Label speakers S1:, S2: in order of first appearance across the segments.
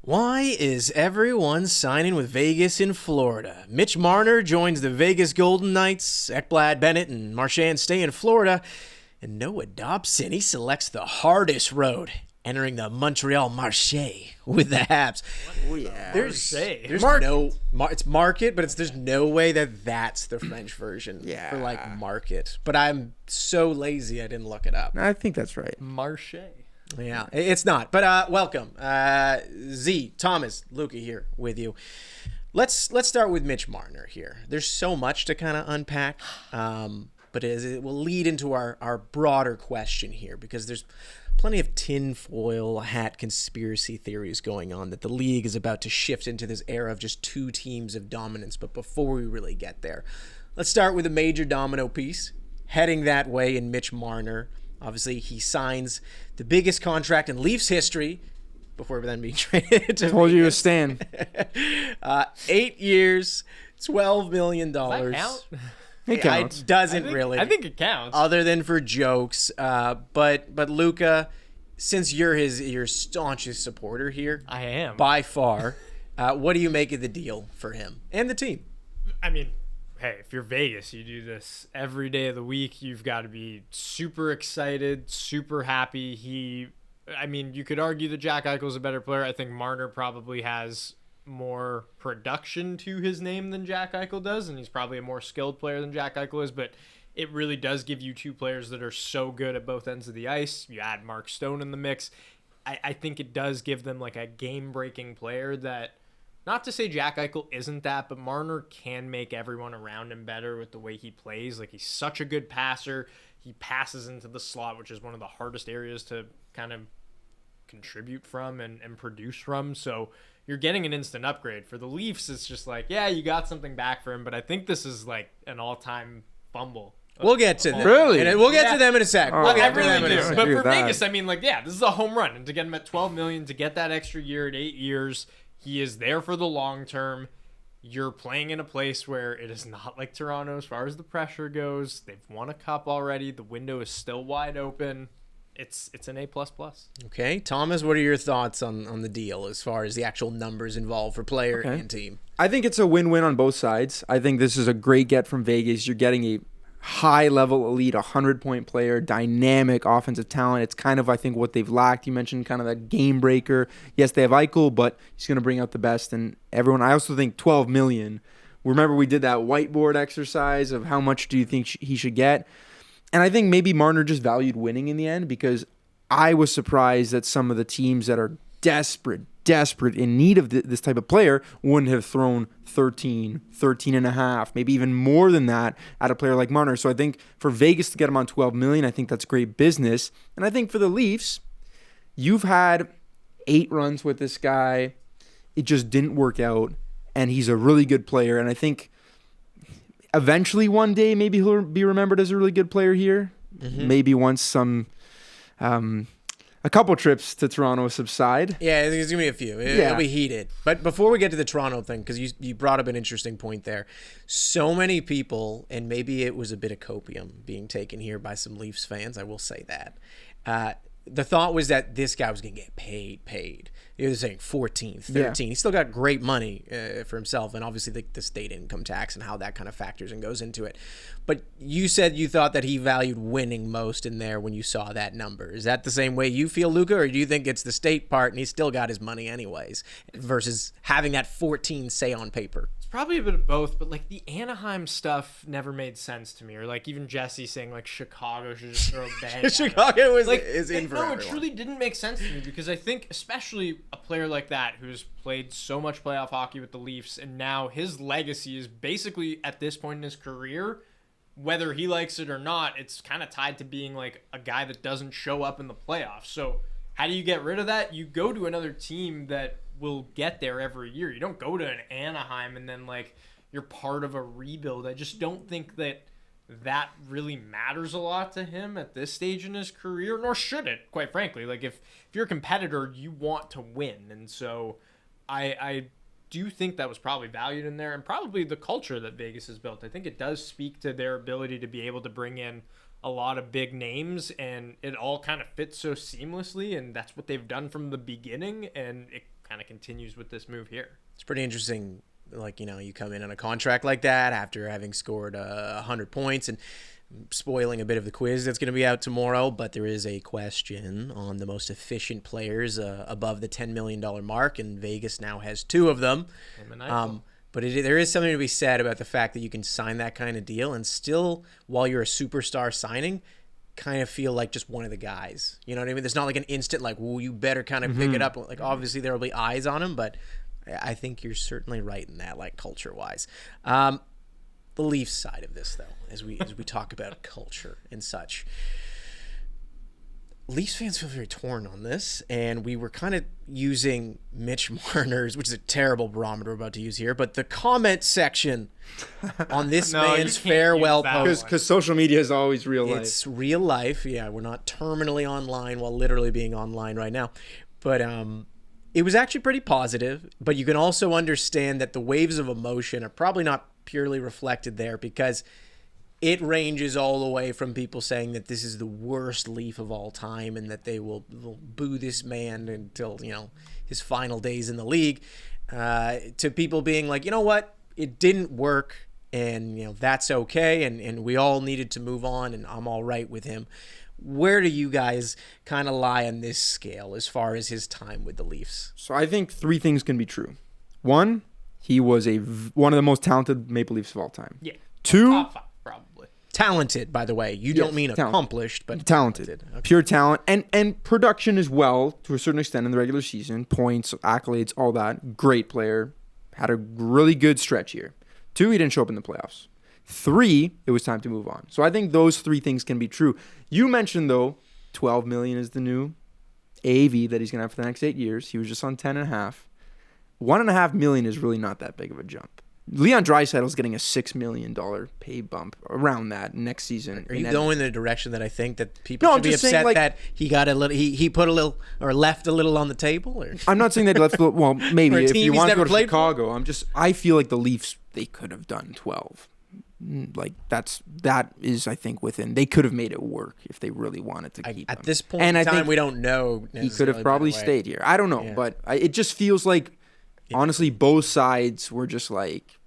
S1: Why is everyone signing with Vegas in Florida? Mitch Marner joins the Vegas Golden Knights. Ekblad, Bennett, and Marchand stay in Florida. And Noah Dobson, he selects the hardest road, entering the Montreal Marché with the Habs.
S2: Oh, yeah.
S1: There's
S2: Market.
S1: it's market, but there's no way that's the French version for like market. But I'm so lazy I didn't look it up.
S2: I think that's right.
S3: Marché.
S1: Yeah, it's not. But welcome, Z, Thomas, Luca here with you. Let's start with Mitch Marner here. There's so much to kind of unpack, but it will lead into our broader question here because there's plenty of tinfoil hat conspiracy theories going on that the league is about to shift into this era of just two teams of dominance. But before we really get there, let's start with a major domino piece heading that way in Mitch Marner. Obviously, he signs the biggest contract in Leafs history before then being traded to
S2: Told you to
S1: Vegas.
S2: stand.
S1: 8 years, $12 million.
S3: Does that count?
S2: It counts.
S1: It doesn't really.
S3: I think it counts.
S1: Other than for jokes. But Luca, since you're your staunchest supporter here,
S3: I am.
S1: by far, what do you make of the deal for him and the team?
S3: I mean, hey, if you're Vegas, you do this every day of the week. You've got to be super excited, super happy. You could argue that Jack Eichel's a better player. I think Marner probably has more production to his name than Jack Eichel does, and he's probably a more skilled player than Jack Eichel is, but it really does give you two players that are so good at both ends of the ice. You add Mark Stone in the mix. I think it does give them like a game-breaking player that, not to say Jack Eichel isn't that, but Marner can make everyone around him better with the way he plays. Like, he's such a good passer. He passes into the slot, which is one of the hardest areas to kind of contribute from and produce from. So you're getting an instant upgrade. For the Leafs, it's just like, yeah, you got something back for him, but I think this is like an all-time fumble.
S1: We'll get to them.
S2: Really?
S1: And we'll get to them in a sec.
S2: Oh,
S1: We'll
S3: I
S1: get to
S3: really
S1: them in a
S3: do.
S1: sec.
S3: But
S2: Agree
S3: for
S2: with that.
S3: Vegas, I mean, like, yeah, this is a home run. And to get him at $12 million, to get that extra year at 8 years, he is there for the long term. You're playing in a place where it is not like Toronto as far as the pressure goes. They've won a cup already. The window is still wide open. It's an A++.
S1: Okay, Thomas, what are your thoughts on the deal as far as the actual numbers involved for player
S2: Okay.
S1: and team?
S2: I think it's a win-win on both sides. I think this is a great get from Vegas. You're getting a high-level elite, 100-point player, dynamic offensive talent. It's kind of, I think, what they've lacked. You mentioned kind of that game breaker. Yes, they have Eichel, but he's going to bring out the best in everyone. I also think $12 million. Remember, we did that whiteboard exercise of how much do you think he should get? And I think maybe Marner just valued winning in the end, because I was surprised that some of the teams that are desperate in need of this type of player wouldn't have thrown 13 and a half, maybe even more than that at a player like Marner. So I think for Vegas to get him on $12 million, I think that's great business. And I think for the Leafs, you've had 8 runs with this guy. It just didn't work out, and he's a really good player. And I think eventually one day maybe he'll be remembered as a really good player here. Mm-hmm. Maybe once a couple trips to Toronto subside.
S1: Yeah, there's going to be a few. It'll be heated. But before we get to the Toronto thing, because you brought up an interesting point there. So many people, and maybe it was a bit of copium being taken here by some Leafs fans, I will say that. The thought was that this guy was going to get paid. He was saying 14, 13. Yeah. He's still got great money for himself, and obviously the state income tax and how that kind of factors and goes into it. But you said you thought that he valued winning most in there when you saw that number. Is that the same way you feel, Luca, or do you think it's the state part and he's still got his money anyways versus having that 14 say on paper?
S3: Probably a bit of both, but like the Anaheim stuff never made sense to me, or like even Jesse saying like Chicago should just throw a bag.
S1: Chicago is
S3: like
S1: is in for
S3: no,
S1: everyone.
S3: It truly didn't make sense to me, because I think especially a player like that who's played so much playoff hockey with the Leafs, and now his legacy is basically at this point in his career, whether he likes it or not, it's kind of tied to being like a guy that doesn't show up in the playoffs. So how do you get rid of that? You go to another team that will get there every year. You don't go to an Anaheim and then like you're part of a rebuild. I just don't think that really matters a lot to him at this stage in his career, nor should it, quite frankly. Like if you're a competitor, you want to win. And so I do think that was probably valued in there, and probably the culture that Vegas has built. I think it does speak to their ability to be able to bring in a lot of big names, and it all kind of fits so seamlessly, and that's what they've done from the beginning, and it kind of continues with this move here.
S1: It's pretty interesting. Like, you come in on a contract like that after having scored 100 points and spoiling a bit of the quiz that's going to be out tomorrow, but there is a question on the most efficient players above the $10 million mark, and Vegas now has 2 of them. But there is something to be said about the fact that you can sign that kind of deal and still, while you're a superstar signing, kind of feel like just one of the guys. You know what I mean? There's not like an instant like, well, you better kind of pick it up. Like, obviously there will be eyes on him, but I think you're certainly right in that, like, culture-wise. The Leafs side of this, though, as we talk about culture and such, Leafs fans feel very torn on this, and we were kind of using Mitch Marner's, which is a terrible barometer we're about to use here, but the comment section on this man's farewell post.
S2: Because social media is always real life.
S1: It's real life. Yeah, we're not terminally online while literally being online right now. But it was actually pretty positive, but you can also understand that the waves of emotion are probably not purely reflected there, because it ranges all the way from people saying that this is the worst Leaf of all time and that they will boo this man until, his final days in the league, to people being like, you know what, it didn't work, and, that's okay, and we all needed to move on, and I'm all right with him. Where do you guys kind of lie on this scale as far as his time with the Leafs?
S2: So I think 3 things can be true. 1, he was one of the most talented Maple Leafs of all time.
S3: Yeah.
S2: 2,
S3: top 5, probably.
S1: Talented, by the way. You don't mean accomplished, but
S2: talented. Okay. Pure talent and production as well, to a certain extent in the regular season. Points, accolades, all that. Great player. Had a really good stretch here. 2, he didn't show up in the playoffs. 3, it was time to move on. So I think those 3 things can be true. You mentioned, though, $12 million is the new AAV that he's going to have for the next 8 years. He was just on 10.5. $1.5 million is really not that big of a jump. Leon Draisaitl's getting a $6 million pay bump around that next season.
S1: Are you going in the direction that I think that people should be upset that he got a little, he put a little or left a little on the table? Or?
S2: I'm not saying that he left. Well, maybe if you want to go to Chicago, I feel like the Leafs, they could have done 12. Like that is I think within, they could have made it work if they really wanted to keep him.
S1: At this point in time, we don't know.
S2: He could have probably stayed here. I don't know, but it just feels like, honestly, both sides were just like,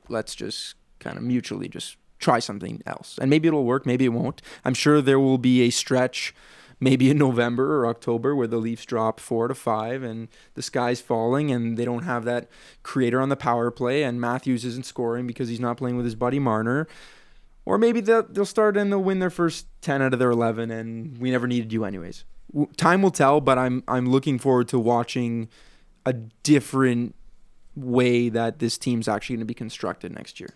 S2: let's just kind of mutually just try something else. And maybe it'll work, maybe it won't. I'm sure there will be a stretch, maybe in November or October, where the Leafs drop 4 to 5 and the sky's falling and they don't have that creator on the power play and Matthews isn't scoring because he's not playing with his buddy Marner. Or maybe they'll start and they'll win their first 10 out of their 11 and we never needed you anyways. Time will tell, but I'm looking forward to watching a different way that this team's actually going to be constructed next year.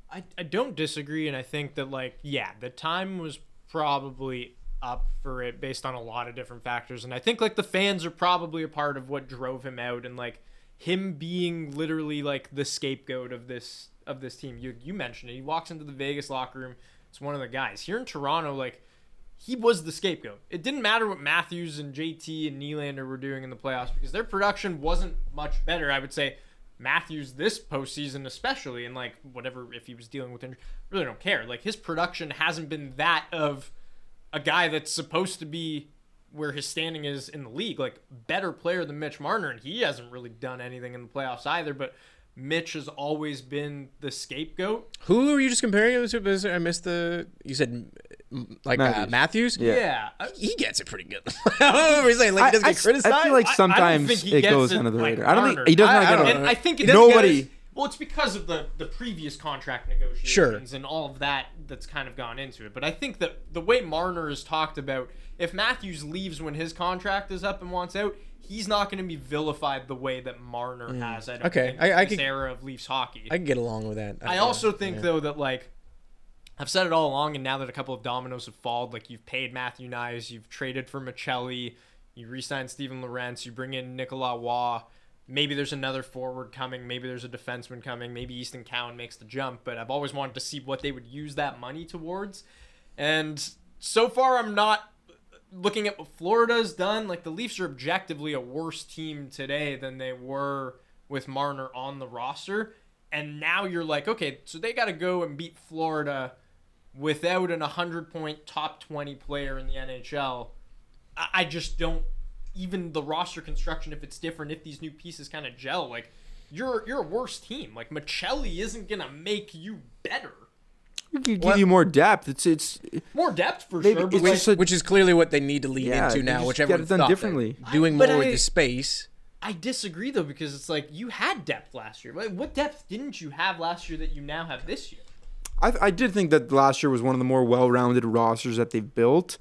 S3: I don't disagree, and I think that, the time was probably up for it based on a lot of different factors, and I think, the fans are probably a part of what drove him out, and, him being literally, the scapegoat of this team. You mentioned it. He walks into the Vegas locker room. It's one of the guys. Here in Toronto, he was the scapegoat. It didn't matter what Matthews and JT and Nylander were doing in the playoffs because their production wasn't much better. I would say Matthews this postseason especially, and whatever, if he was dealing with injury, really don't care. His production hasn't been that of a guy that's supposed to be where his standing is in the league, better player than Mitch Marner, and he hasn't really done anything in the playoffs either, but Mitch has always been the scapegoat.
S1: Who are you just comparing him to? I missed you said Matthews?
S3: Yeah.
S1: He gets it pretty good. I don't know what you're saying. He doesn't get criticized.
S2: I feel like sometimes it goes under the radar. I don't think he doesn't get it.
S3: And I think it's because of the previous contract negotiations and all of that's kind of gone into it. But I think that the way Marner is talked about, if Matthews leaves when his contract is up and wants out, he's not going to be vilified the way that Marner has. I don't think this era of Leafs hockey.
S1: I can get along with that.
S3: I also think though that I've said it all along, and now that a couple of dominoes have fallen, you've paid Matthew Nyes, you've traded for Michelli, you re-signed Steven Lorentz, you bring in Nicolas Waugh. Maybe there's another forward coming. Maybe there's a defenseman coming. Maybe Easton Cowan makes the jump. But I've always wanted to see what they would use that money towards. And so far, I'm not looking at what Florida's done. The Leafs are objectively a worse team today than they were with Marner on the roster. And now you're okay, so they got to go and beat Florida without an 100-point top 20 player in the NHL. I just don't even the roster construction, if it's different, if these new pieces kind of gel, like you're a worse team. Like Michelli isn't gonna make you better.
S2: It could give you more depth. It's
S3: more depth for
S2: maybe
S3: sure, but
S1: which is clearly what they need to lean into now. Which everyone
S2: done
S1: thought
S2: differently.
S1: Doing more with the space.
S3: I disagree though, because it's like you had depth last year. Like, what depth didn't you have last year that you now have this year?
S2: I did think that last year was one of the more well-rounded rosters that they've built.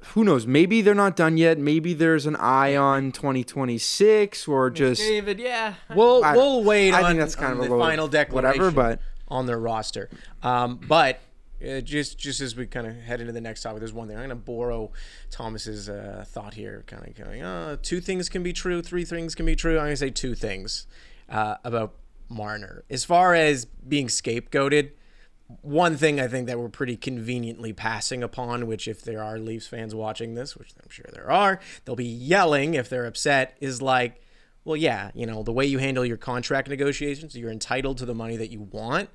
S2: Who knows? Maybe they're not done yet. Maybe there's an eye on 2026 or just
S3: David. Yeah,
S1: We'll wait
S2: I
S1: on,
S2: think that's kind
S1: on
S2: of
S1: the
S2: a
S1: final declaration
S2: whatever, but
S1: on their roster. But just as we kind of head into the next topic, there's one thing. I'm going to borrow Thomas's thought here, kind of going, two things can be true, three things can be true. I'm going to say two things about Marner. As far as being scapegoated, one thing I think that we're pretty conveniently passing upon, which if there are Leafs fans watching this, which I'm sure there are, they'll be yelling if they're upset, is like, well, yeah, the way you handle your contract negotiations, you're entitled to the money that you want,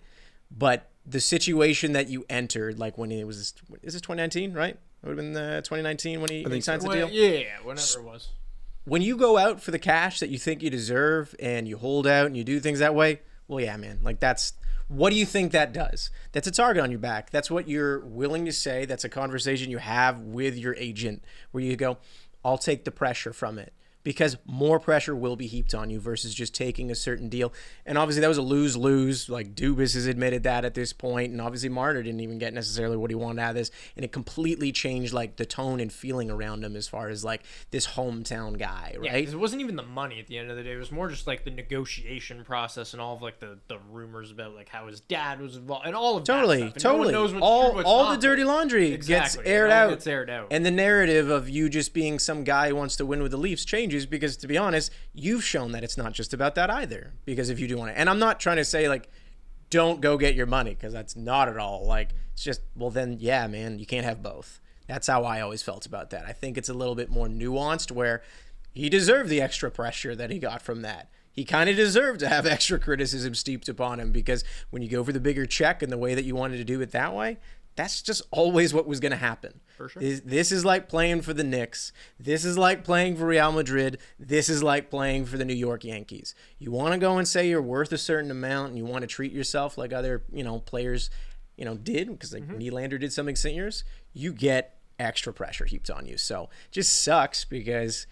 S1: but the situation that you entered, like when it was, is this 2019, right? It would have been 2019 when he signed the deal?
S3: Yeah, whenever it was.
S1: When you go out for the cash that you think you deserve and you hold out and you do things that way, well, yeah, man, like that's... What do you think that does? That's a target on your back. That's what you're willing to say. That's a conversation you have with your agent where you go, I'll take the pressure from it. Because more pressure will be heaped on you versus just taking a certain deal. And obviously that was a lose-lose. Like Dubas has admitted that at this point. And obviously Marner didn't even get necessarily what he wanted out of this. And it completely changed like the tone and feeling around him as far as like this hometown guy, right?
S3: Yeah, 'cause it wasn't even the money at the end of the day. It was more just like the negotiation process and all of like the rumors about like how his dad was involved and all of that stuff. And no one knows what's true, what's
S1: all
S3: not,
S1: the dirty laundry gets aired out. And the narrative of you just being some guy who wants to win with the Leafs changes. Because to be honest, you've shown that it's not just about that either. Because if you do want to, and I'm not trying to say like, don't go get your money, because that's not at all. Like, it's just, well then, yeah, man, you can't have both. That's how I always felt about that. I think it's a little bit more nuanced where he deserved the extra pressure that he got from that. He kind of deserved to have extra criticism steeped upon him, because when you go for the bigger check and the way that you wanted to do it that way, that's just always what was going to happen.
S3: For sure.
S1: This is like playing for the Knicks. This is like playing for Real Madrid. This is like playing for the New York Yankees. You want to go and say you're worth a certain amount and you want to treat yourself like other, players, did, because like Nylander did something seniors, you get extra pressure heaped on you. So just sucks because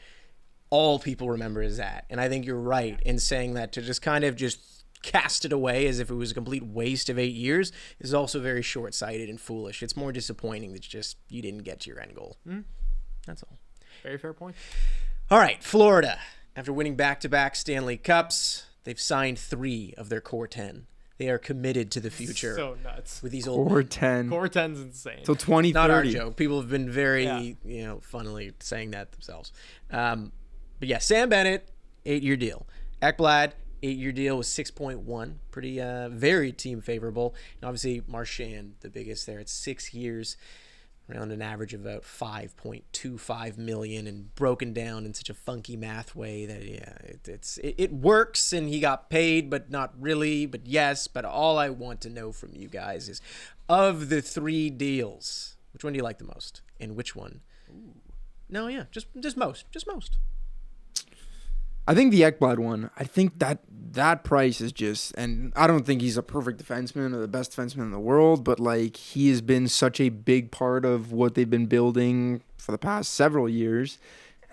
S1: all people remember is that. And I think you're right in saying that to just kind of just cast it away as if it was a complete waste of 8 years is also very short-sighted and foolish. It's more disappointing that just you didn't get to your end goal. That's all.
S3: Very fair point.
S1: All right, Florida. After winning back-to-back Stanley Cups, they've signed 3 of their core 10. They are committed to the future.
S3: So nuts.
S1: With these old
S2: core 10.
S3: Core 10's insane.
S2: So 2030.
S1: Not our joke. People have been very, funnily saying that themselves. But yeah, Sam Bennett, 8-year deal. Ekblad, 8-year deal with 6.1, pretty very team favorable. And obviously Marchand, the biggest there, it's 6 years, around an average of about $5.25 million, and broken down in such a funky math way that it works, and he got paid, but not really, but yes. But all I want to know from you guys is, of the 3 deals, which one do you like the most, and which one? Ooh. No, yeah, just most.
S2: I think the Ekblad one, I think that price is just, and I don't think he's a perfect defenseman or the best defenseman in the world, but like he has been such a big part of what they've been building for the past several years.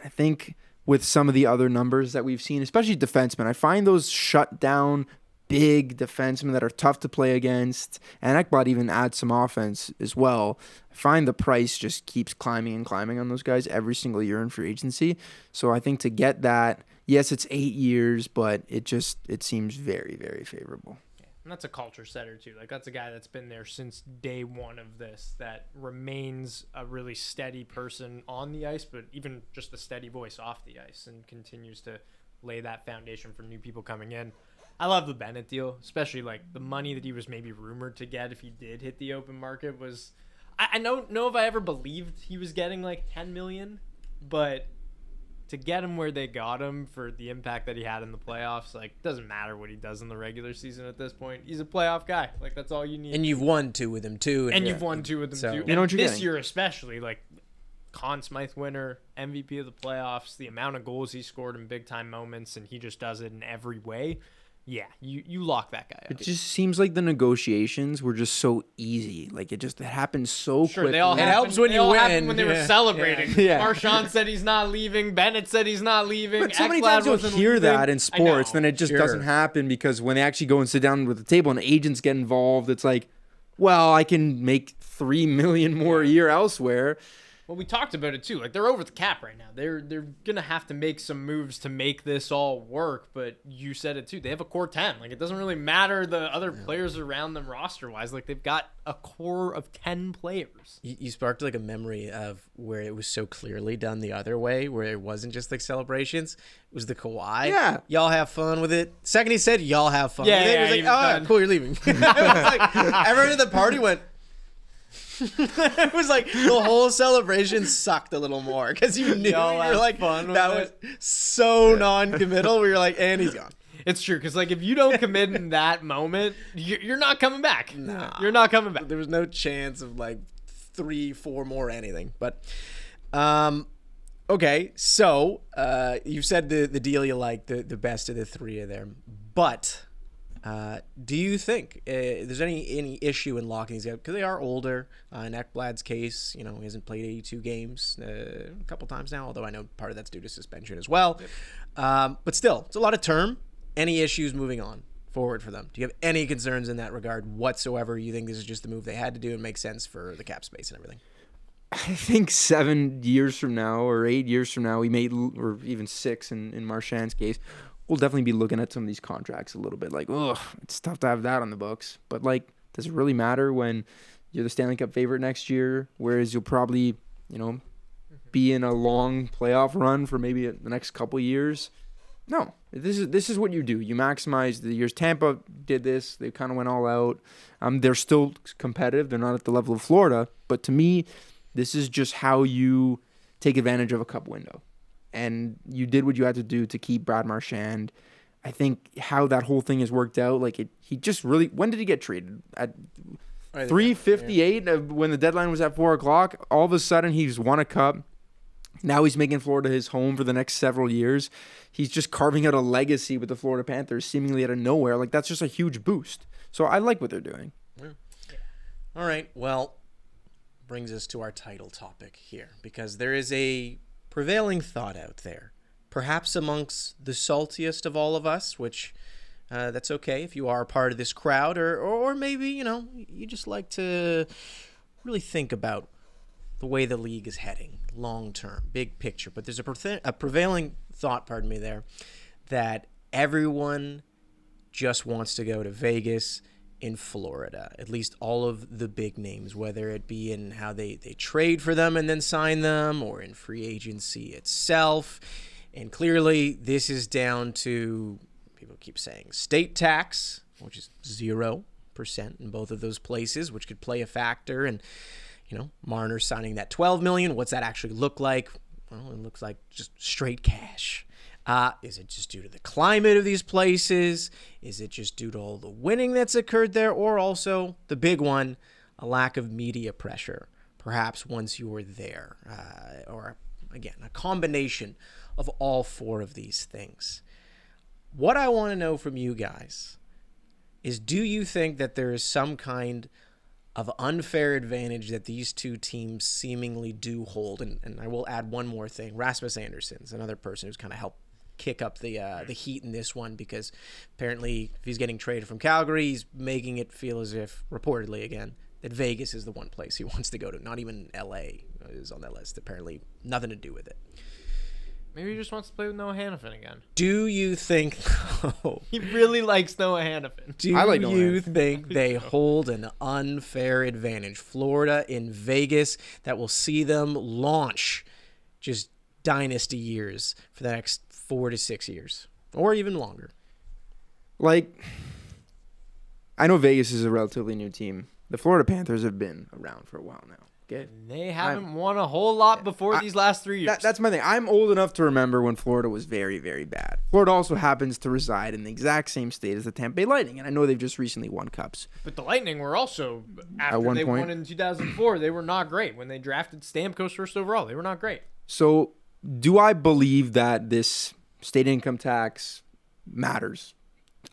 S2: I think with some of the other numbers that we've seen, especially defensemen, I find those shut down big defensemen that are tough to play against, and Ekblad even adds some offense as well. I find the price just keeps climbing and climbing on those guys every single year in free agency. So I think to get that, yes, it's 8 years, but it seems very, very favorable.
S3: Yeah, and that's a culture setter too. Like that's a guy that's been there since day one of this, that remains a really steady person on the ice, but even just a steady voice off the ice, and continues to lay that foundation for new people coming in. I love the Bennett deal, especially like the money that he was maybe rumored to get if he did hit the open market was, I don't know if I ever believed he was getting like $10 million, but to get him where they got him for the impact that he had in the playoffs, like, doesn't matter what he does in the regular season at this point. He's a playoff guy. Like, that's all you need.
S1: And you've won 2 with him too.
S3: And you've won 2 with him too.
S2: You know what you're
S3: this
S2: getting.
S3: year especially, like, Conn Smythe winner, MVP of the playoffs, the amount of goals he scored in big-time moments, and he just does it in every way. Yeah, you lock that guy up.
S2: It just seems like the negotiations were just so easy. Like it happened so quickly.
S3: They all
S1: It helps when you win.
S3: when they were celebrating.
S2: Yeah.
S3: Marchand said he's not leaving. Bennett said he's not leaving.
S2: But so many
S3: Ekblad
S2: times you'll
S3: wasn't
S2: hear
S3: leaving.
S2: that in sports, then it just
S1: Sure.
S2: doesn't happen because when they actually go and sit down with the table and agents get involved, it's like, well, I can make $3 million more a year elsewhere.
S3: Well, we talked about it too. Like they're over the cap right now. They're gonna have to make some moves to make this all work. But you said it too. They have a core 10. Like it doesn't really matter the other players around them roster wise. Like they've got a core of 10 players.
S1: You sparked like a memory of where it was so clearly done the other way, where it wasn't just like celebrations. It was the Kawhi.
S2: Yeah.
S1: Y'all have fun with it. Second he said, y'all have fun
S3: Yeah,
S1: with it.
S3: yeah,
S1: It was
S3: he
S1: like,
S3: was
S1: oh,
S3: done.
S1: cool, you're leaving. It was like, everyone at the party went, it was like the whole celebration sucked a little more because you knew
S3: Y'all
S1: you were
S3: have
S1: like,
S3: fun with
S1: that was so non-committal. We were like, and he's gone.
S3: It's true because like if you don't commit in that moment, you're not coming back.
S1: Nah.
S3: You're not coming back.
S1: There was no chance of like 3-4 more anything. But okay, so you said the deal you like the best of the three of them, but do you think there's any issue in locking these up because they are older? In Ekblad's case, he hasn't played 82 games a couple times now, although I know part of that's due to suspension as well. Yep. But still, it's a lot of term. Any issues moving on forward for them? Do you have any concerns in that regard whatsoever? You think this is just the move they had to do and make sense for the cap space and everything?
S2: I think 7 years from now or 8 years from now, or even 6 in Marchand's case, we'll definitely be looking at some of these contracts a little bit like, ugh, it's tough to have that on the books. But like, does it really matter when you're the Stanley Cup favorite next year? Whereas you'll probably, be in a long playoff run for maybe the next couple years. No, this is what you do. You maximize the years. Tampa did this. They kind of went all out. They're still competitive. They're not at the level of Florida. But to me, this is just how you take advantage of a cup window. And you did what you had to do to keep Brad Marchand. I think how that whole thing has worked out, he just really, when did he get traded? At 3:58 when the deadline was at 4 o'clock. All of a sudden, he's won a cup. Now he's making Florida his home for the next several years. He's just carving out a legacy with the Florida Panthers, seemingly out of nowhere. Like, that's just a huge boost. So I like what they're doing.
S1: Yeah. All right. Well, brings us to our title topic here, because there is a prevailing thought out there, perhaps amongst the saltiest of all of us, which that's okay if you are a part of this crowd, or maybe, you just like to really think about the way the league is heading long term, big picture. But there's a prevailing thought, there, that everyone just wants to go to Vegas in Florida, at least all of the big names, whether it be in how they trade for them and then sign them, or in free agency itself. And clearly this is down to, people keep saying, state tax, which is 0% in both of those places, which could play a factor. And Marner signing that $12 million. What's that actually look like? Well, it looks like just straight cash. Is it just due to the climate of these places? Is it just due to all the winning that's occurred there? Or also, the big one, a lack of media pressure, perhaps once you were there? Or, again, a combination of all four of these things. What I want to know from you guys is, do you think that there is some kind of unfair advantage that these two teams seemingly do hold? And I will add one more thing. Rasmus Andersson's another person who's kind of helped kick up the heat in this one, because apparently if he's getting traded from Calgary, he's making it feel as if, reportedly again, that Vegas is the one place he wants to go to. Not even LA is on that list. Apparently nothing to do with it.
S3: Maybe he just wants to play with Noah Hannafin again.
S1: Do you think
S3: He really likes Noah Hannafin.
S1: Do
S2: I like Noah
S1: you
S2: Hannafin.
S1: think they hold an unfair advantage? Florida in Vegas, that will see them launch just dynasty years for the next 4 to 6 years, or even longer.
S2: I know Vegas is a relatively new team. The Florida Panthers have been around for a while now. Good.
S3: They haven't won a whole lot before these last 3 years.
S2: That's my thing. I'm old enough to remember when Florida was very, very bad. Florida also happens to reside in the exact same state as the Tampa Bay Lightning, and I know they've just recently won cups.
S3: But the Lightning were also, after
S2: one
S3: they
S2: point.
S3: won in 2004, they were not great. When they drafted Stamkos first overall, they were not great.
S2: So do I believe that this state income tax matters?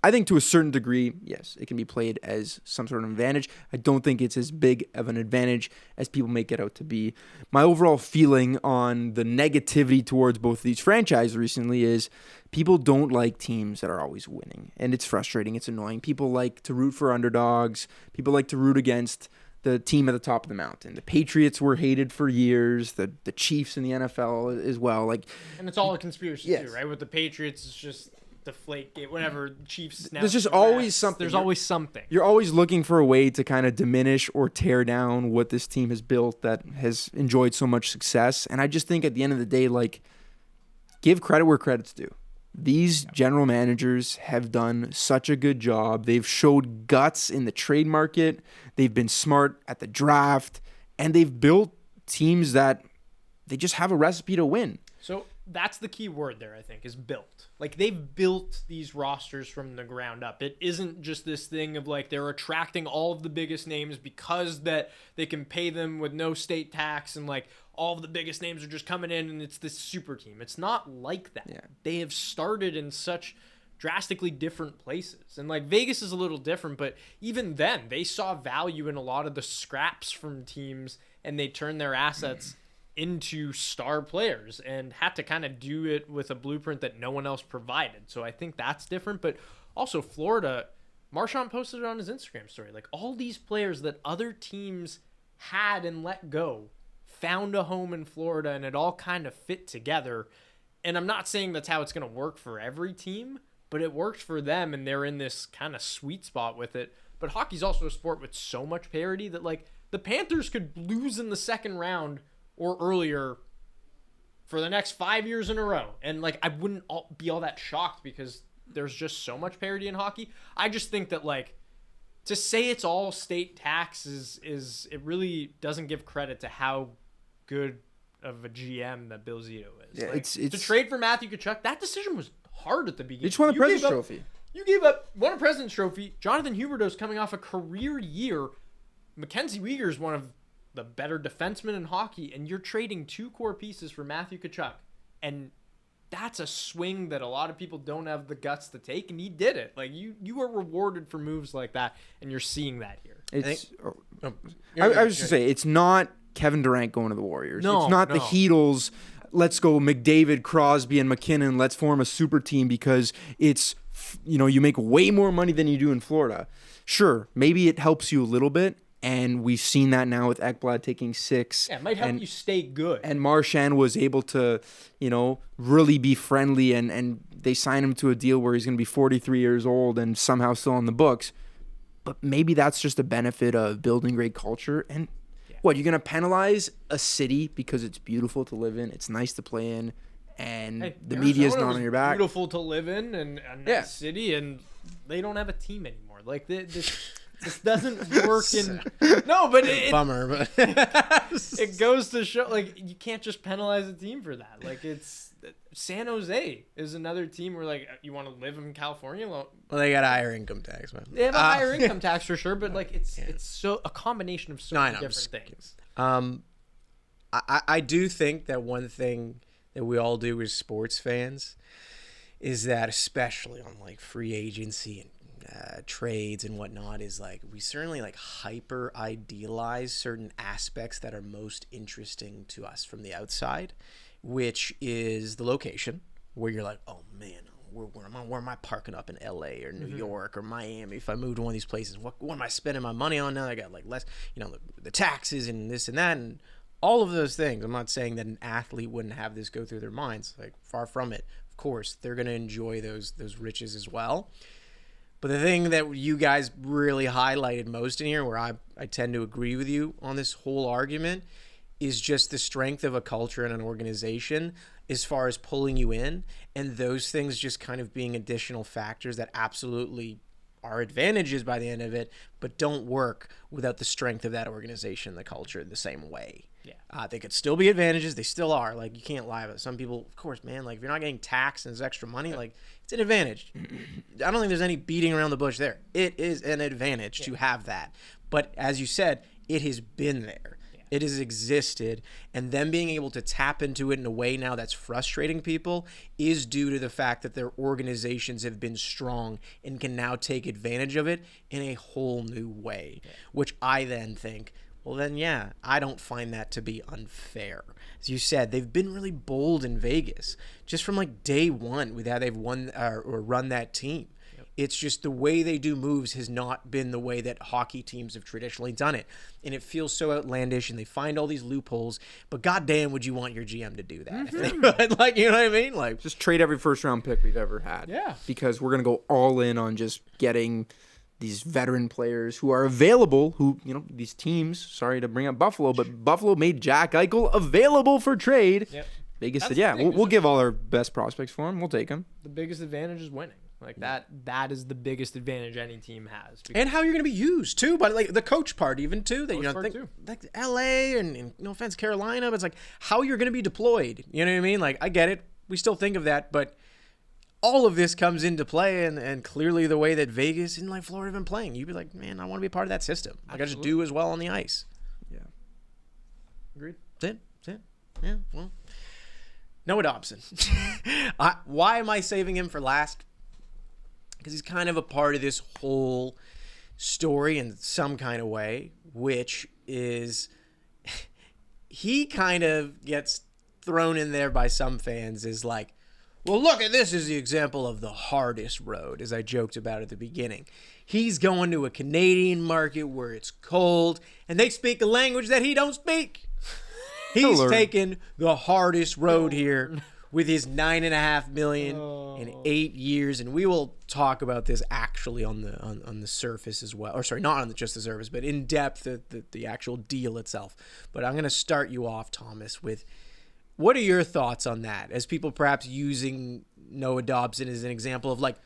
S2: I think to a certain degree, yes, it can be played as some sort of advantage. I don't think it's as big of an advantage as people make it out to be. My overall feeling on the negativity towards both of these franchises recently is people don't like teams that are always winning. And it's frustrating. It's annoying. People like to root for underdogs. People like to root against the team at the top of the mountain. The Patriots were hated for years. The Chiefs in the NFL as well.
S3: And it's all a conspiracy
S2: yes.
S3: too, right? With the Patriots, it's just deflate game, whatever. Chiefs.
S2: There's just always something.
S3: There's always something.
S2: You're always looking for a way to kind of diminish or tear down what this team has built that has enjoyed so much success. And I just think at the end of the day, like, give credit where credit's due. These general managers have done such a good job. They've showed guts in the trade market. They've been smart at the draft. And they've built teams that they just have a recipe to win.
S3: So that's the key word there, I think, is built. Like, they've built these rosters from the ground up. It isn't just this thing of, like, they're attracting all of the biggest names because that they can pay them with no state tax and, like, all of the biggest names are just coming in and it's this super team. It's not like that.
S2: Yeah.
S3: They have started in such drastically different places. And, like, Vegas is a little different, but even then, they saw value in a lot of the scraps from teams and they turned their assets into star players and had to kind of do it with a blueprint that no one else provided. So I think that's different. But also Florida, Marchand posted it on his Instagram story. Like, all these players that other teams had and let go found a home in Florida, and it all kind of fit together. And I'm not saying that's how it's going to work for every team, but it worked for them, and they're in this kind of sweet spot with it. But hockey's also a sport with so much parity that, like, the Panthers could lose in the second round or earlier for the next 5 years in a row. And, like, I wouldn't be all that shocked because there's just so much parity in hockey. I just think that, like, to say it's all state tax is it really doesn't give credit to how good of a GM that Bill Zito is.
S2: Yeah,
S3: like,
S2: it's
S3: to trade for Matthew Tkachuk, that decision was hard at the beginning.
S2: They just won the President's Trophy.
S3: You gave up, won a President's Trophy. Jonathan Huberdeau's coming off a career year. Mackenzie Weegar's one of the better defensemen in hockey, and you're trading two core pieces for Matthew Tkachuk. And that's a swing that a lot of people don't have the guts to take, and he did it. Like, you are rewarded for moves like that, and you're seeing that here.
S2: I was just going to say, it's not Kevin Durant going to the Warriors.
S3: No,
S2: it's not the Heatles, let's go McDavid, Crosby, and McKinnon, let's form a super team because it's, you make way more money than you do in Florida. Sure, maybe it helps you a little bit, and we've seen that now with Ekblad taking 6.
S3: Yeah, it might help you stay good.
S2: And Marchand was able to, really be friendly, and they signed him to a deal where he's going to be 43 years old and somehow still on the books. But maybe that's just a benefit of building great culture. And what, you're going to penalize a city because it's beautiful to live in, it's nice to play in, and the media's not on your back?
S3: Beautiful to live in and a nice city, and they don't have a team anymore. Like, this doesn't work in... No, but
S1: bummer, but...
S3: it goes to show, like, you can't just penalize a team for that. Like, it's... San Jose is another team where, like, you want to live in California?
S1: Well, they got a higher income tax, man.
S3: They have a higher income tax for sure, but, like, it's so a combination of so many different things.
S1: I do think that one thing that we all do as sports fans is that, especially on, like, free agency and trades and whatnot, is like we certainly like hyper idealize certain aspects that are most interesting to us from the outside, which is the location, where you're like, oh man, where am I parking up in LA or New York or Miami? If I move to one of these places, what am I spending my money on now? I got like less, the taxes and this and that and all of those things. I'm not saying that an athlete wouldn't have this go through their minds, like far from it. Of course, they're going to enjoy those riches as well. But the thing that you guys really highlighted most in here, where I tend to agree with you on this whole argument, is just the strength of a culture and an organization as far as pulling you in, and those things just kind of being additional factors that absolutely are advantages by the end of it, but don't work without the strength of that organization, the culture, the same way.
S3: Yeah.
S1: They could still be advantages. They still are. Like, you can't lie about it. Some people, of course, man, like, if you're not getting taxed and there's extra money, like, it's an advantage. I don't think there's any beating around the bush there. It is an advantage to have that. But as you said, it has been there. It has existed, and them being able to tap into it in a way now that's frustrating people is due to the fact that their organizations have been strong and can now take advantage of it in a whole new way, which I then think, well, then, yeah, I don't find that to be unfair. As you said, they've been really bold in Vegas, just from like day one with how they've won or run that team. It's just the way they do moves has not been the way that hockey teams have traditionally done it. And it feels so outlandish, and they find all these loopholes. But goddamn, would you want your GM to do that? If they would? Like, you know what I mean? Like,
S2: just trade every first-round pick we've ever had.
S3: Yeah.
S2: Because we're going to go all in on just getting these veteran players who are available, these teams, sorry to bring up Buffalo, but Buffalo made Jack Eichel available for trade.
S3: Yep.
S2: Vegas said, yeah, we'll give all our best prospects for him. We'll take him.
S3: The biggest advantage is winning. Like, that is the biggest advantage any team has.
S1: And how you're going to be used, too, but like the coach part even, too. That, like L.A. and no offense, Carolina, but it's like how you're going to be deployed. You know what I mean? Like, I get it. We still think of that, but all of this comes into play, and clearly the way that Vegas and like Florida have been playing, you'd be like, man, I want to be a part of that system. Like, I just do as well on the ice.
S2: Yeah.
S3: Agreed.
S1: That's it. Yeah, well. Noah Dobson. Why am I saving him for last? Because he's kind of a part of this whole story in some kind of way, which is he kind of gets thrown in there by some fans as like, well, look at this as the example of the hardest road, as I joked about at the beginning. He's going to a Canadian market where it's cold, and they speak a language that he don't speak. He's taken the hardest road here with his $9.5 million in 8 years, and we will talk about this actually on the surface as well. Or sorry, not on just the surface, but in depth the actual deal itself. But I'm going to start you off, Thomas, with what are your thoughts on that? As people perhaps using Noah Dobson as an example of like,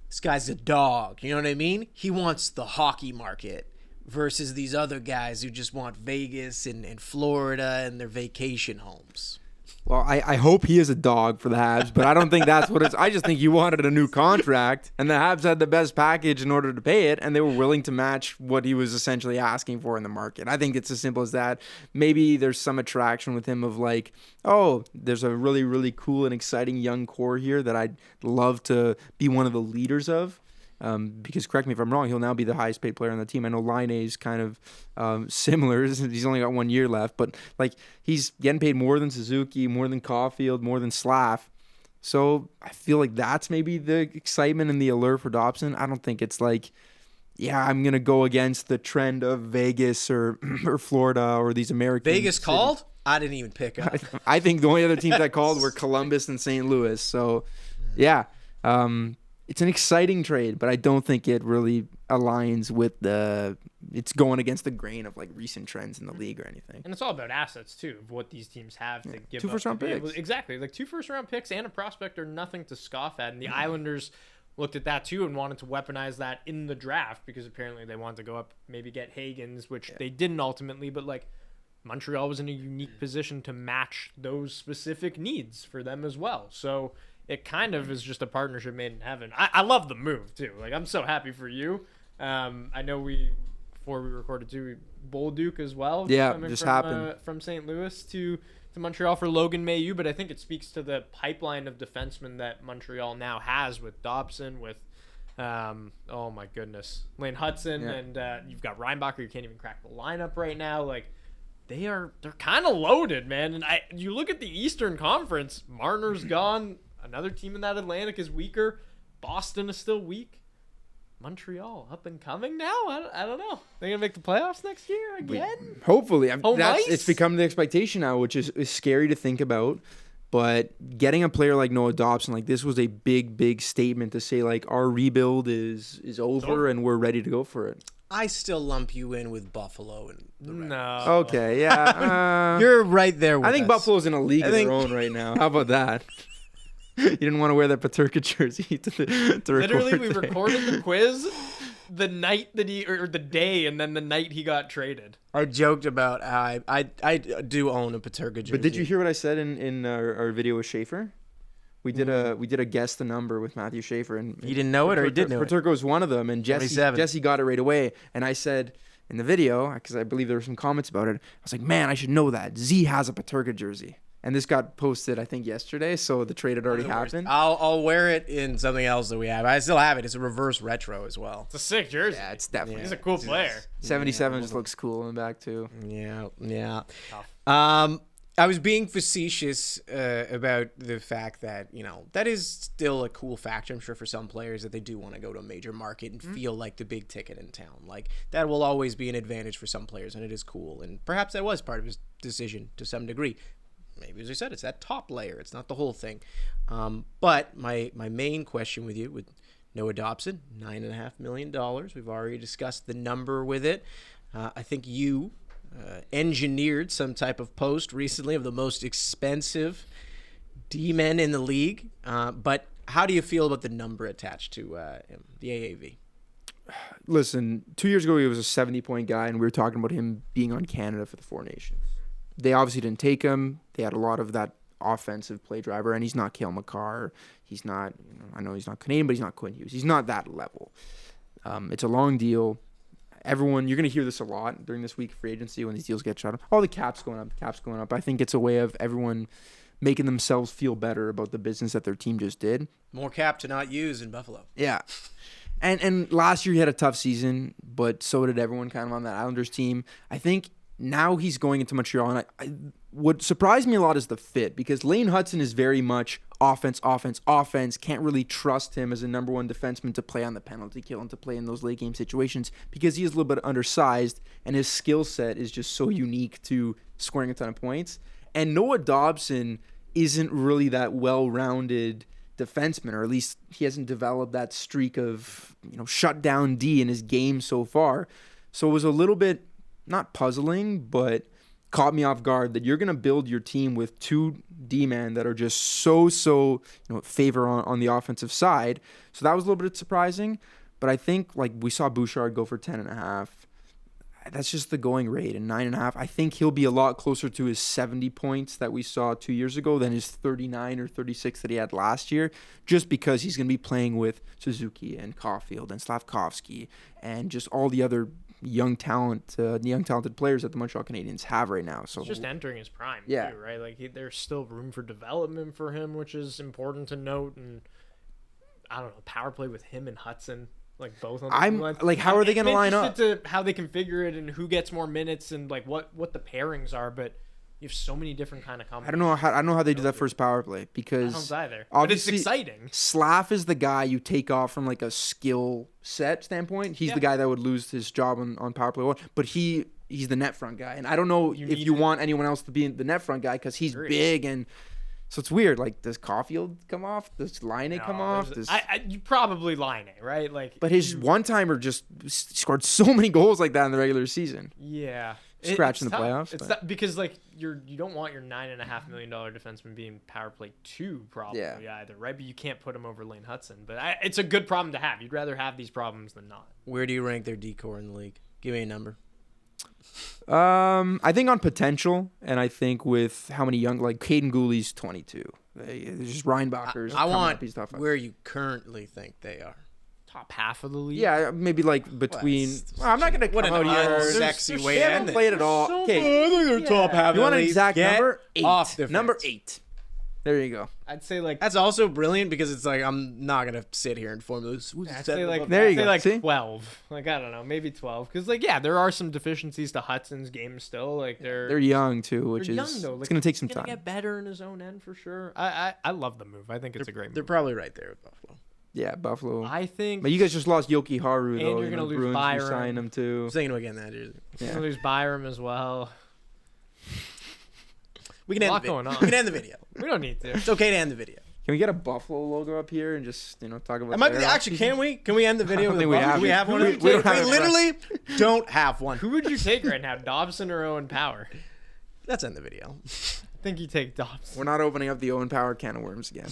S1: this guy's a dog, you know what I mean? He wants the hockey market versus these other guys who just want Vegas and Florida and their vacation homes.
S2: Well, I hope he is a dog for the Habs, but I don't think that's what it's. I just think he wanted a new contract, and the Habs had the best package in order to pay it, and they were willing to match what he was essentially asking for in the market. I think it's as simple as that. Maybe there's some attraction with him of like, oh, there's a really, really cool and exciting young core here that I'd love to be one of the leaders of. Because correct me if I'm wrong, he'll now be the highest paid player on the team. I know Laine's kind of similar. He's only got 1 year left, but like he's getting paid more than Suzuki, more than Caulfield, more than Slav. So I feel like that's maybe the excitement and the allure for Dobson. I don't think it's like, yeah, I'm gonna go against the trend of Vegas or Florida or these American
S1: Vegas
S2: cities.
S1: called? I didn't even pick up.
S2: I think the only other teams that called were Columbus and St. Louis. So yeah. It's an exciting trade, but I don't think it really aligns with it's going against the grain of like recent trends in the league or anything.
S3: And it's all about assets too, of what these teams have to give
S2: 2
S3: up.
S2: first-round picks.
S3: Exactly. Like 2 first-round picks and a prospect are nothing to scoff at. And the Islanders looked at that too and wanted to weaponize that in the draft because apparently they wanted to go up, maybe get Hagens, which they didn't ultimately, but like Montreal was in a unique position to match those specific needs for them as well. So it kind of is just a partnership made in heaven. I love the move too. Like, I'm so happy for you. I know before we recorded too, Bolduc as well.
S2: Yeah, just happened
S3: from St. Louis to Montreal for Logan Mailloux, but I think it speaks to the pipeline of defensemen that Montreal now has with Dobson, with oh my goodness, Lane Hudson, and you've got Reinbacher. You can't even crack the lineup right now. Like, they're kind of loaded, man. And you look at the Eastern Conference, Marner's gone. Another team in that Atlantic is weaker. Boston is still weak. Montreal up and coming now. I don't know. They're gonna make the playoffs next year again.
S2: Hopefully,
S3: Nice.
S2: It's become the expectation now, which is scary to think about. But getting a player like Noah Dobson, like this was a big statement to say like our rebuild is over and we're ready to go for it.
S1: I still lump you in with Buffalo and the Red.
S3: No.
S2: Okay, yeah.
S1: You're right there with
S2: I think
S1: us.
S2: Buffalo's in a league of their own right now. How about that? You didn't want to wear that Paterka jersey to record.
S3: Literally, we
S2: today.
S3: recorded the quiz the night that or the day, and then the night he got traded.
S1: I joked about how I do own a Paterka jersey.
S2: But did you hear what I said in our video with Schaefer? We did a guess the number with Matthew Schaefer, and
S1: he didn't know it, or he did know it?
S2: Paterka was one of them, and Jesse got it right away. And I said in the video, because I believe there were some comments about it, I was like, man, I should know that. Z has a Paterka jersey. And this got posted, I think, yesterday, so the trade had already happened.
S1: I'll wear it in something else that we have. I still have it. It's a reverse retro as well.
S3: It's a sick jersey.
S2: Yeah, it's definitely.
S3: He's a cool player.
S2: 77 just looks cool in the back, too.
S1: Yeah. I was being facetious about the fact that, that is still a cool factor, I'm sure, for some players, that they do want to go to a major market and feel like the big ticket in town. Like, that will always be an advantage for some players, and it is cool. And perhaps that was part of his decision to some degree. Maybe, as I said, it's that top layer. It's not the whole thing. But my main question with you, with Noah Dobson, $9.5 million. We've already discussed the number with it. I think you engineered some type of post recently of the most expensive D-men in the league. But how do you feel about the number attached to him, the AAV?
S2: Listen, 2 years ago, he was a 70-point guy, and we were talking about him being on Canada for the Four Nations. They obviously didn't take him. They had a lot of that offensive play driver, and he's not Cale Makar. He's not, I know he's not Canadian, but he's not Quinn Hughes. He's not that level. It's a long deal. Everyone, you're going to hear this a lot during this week of free agency when these deals get shot up. Oh, the cap's going up. I think it's a way of everyone making themselves feel better about the business that their team just did.
S1: More cap to not use in Buffalo.
S2: Yeah. And last year he had a tough season, but so did everyone kind of on that Islanders team. I think now he's going into Montreal, and what surprised me a lot is the fit, because Lane Hudson is very much offense. Can't really trust him as a number one defenseman to play on the penalty kill and to play in those late game situations, because he is a little bit undersized, and his skill set is just so unique to scoring a ton of points. And Noah Dobson isn't really that well-rounded defenseman, or at least he hasn't developed that streak of shutdown D in his game so far. So it was a little bit not puzzling, but caught me off guard that you're going to build your team with two D-men that are just so favor on the offensive side. So that was a little bit surprising, but I think like we saw Bouchard go for 10.5. That's just the going rate, and 9.5. I think he'll be a lot closer to his 70 points that we saw 2 years ago than his 39 or 36 that he had last year, just because he's going to be playing with Suzuki and Caulfield and Slavkovsky and just all the other young talented players that the Montreal Canadiens have right now. So
S3: he's just entering his prime,
S2: yeah,
S3: too, right? Like there's still room for development for him, which is important to note. And I don't know, power play with him and Hudson, like both on the line.
S2: Like, how are they going to line up?
S3: To how they configure it and who gets more minutes and like what the pairings are, but you have so many different kind of combinations.
S2: I don't know how they do that first power play, because
S3: I don't either. But it's exciting.
S2: Slav is the guy you take off from like a skill set standpoint. He's the guy that would lose his job on power play 1, but he's the net front guy. And I don't know if you want anyone else to be the net front guy, because he's big, and so it's weird. Like, does Caulfield come off? Does Laine come off?
S3: You probably Laine, right? Like,
S2: but his one-timer just scored so many goals like that in the regular season.
S3: Yeah.
S2: Scratching the playoffs.
S3: It's that, because like you don't want your $9.5 million defenseman being power play 2 probably either, right? But you can't put him over Lane Hudson. But it's a good problem to have. You'd rather have these problems than not.
S1: Where do you rank their D-core in the league? Give me a number.
S2: I think on potential, and I think with how many young, like Caden Gooley's 22. There's just Reinbacher's.
S1: I want where you currently think they are.
S3: Top half of the league.
S2: Yeah, maybe like between. I'm not gonna come out here
S1: sexy way.
S2: They haven't played it all. Okay,
S1: I think they're top half.
S2: You want an exact number?
S1: 8.
S2: Number 8. There you go.
S3: I'd say like
S1: that's also brilliant, because it's like I'm not gonna sit here and form those.
S3: I'd say like
S2: there you go.
S3: Like
S2: See?
S3: 12. Like I don't know, maybe 12. Because like there are some deficiencies to Hudson's game still. Like they're
S2: young too, which is
S3: young, though. Like,
S2: it's gonna take some time.
S3: Get better in his own end for sure. I love the move. I think it's a great move.
S1: They're probably right there with Buffalo.
S2: Yeah, Buffalo.
S3: I think.
S2: But you guys just lost Yoki Haru, though.
S3: And you're gonna lose
S2: Bruins
S3: Byram.
S2: Signed him too.
S1: I was thinking of getting that jersey.
S3: You're gonna lose Byram as well.
S1: We can end the video.
S3: We don't need to.
S1: It's okay to end the video.
S2: Can we get a Buffalo logo up here and just talk about?
S1: It might be actually. Can we? Can we end the video?
S2: I don't
S1: with
S2: think
S1: we have one.
S2: We
S1: literally don't have one.
S3: Who would you take right now, Dobson or Owen Power?
S1: Let's end the video.
S3: I think you take Dobson.
S2: We're not opening up the Owen Power can of worms again.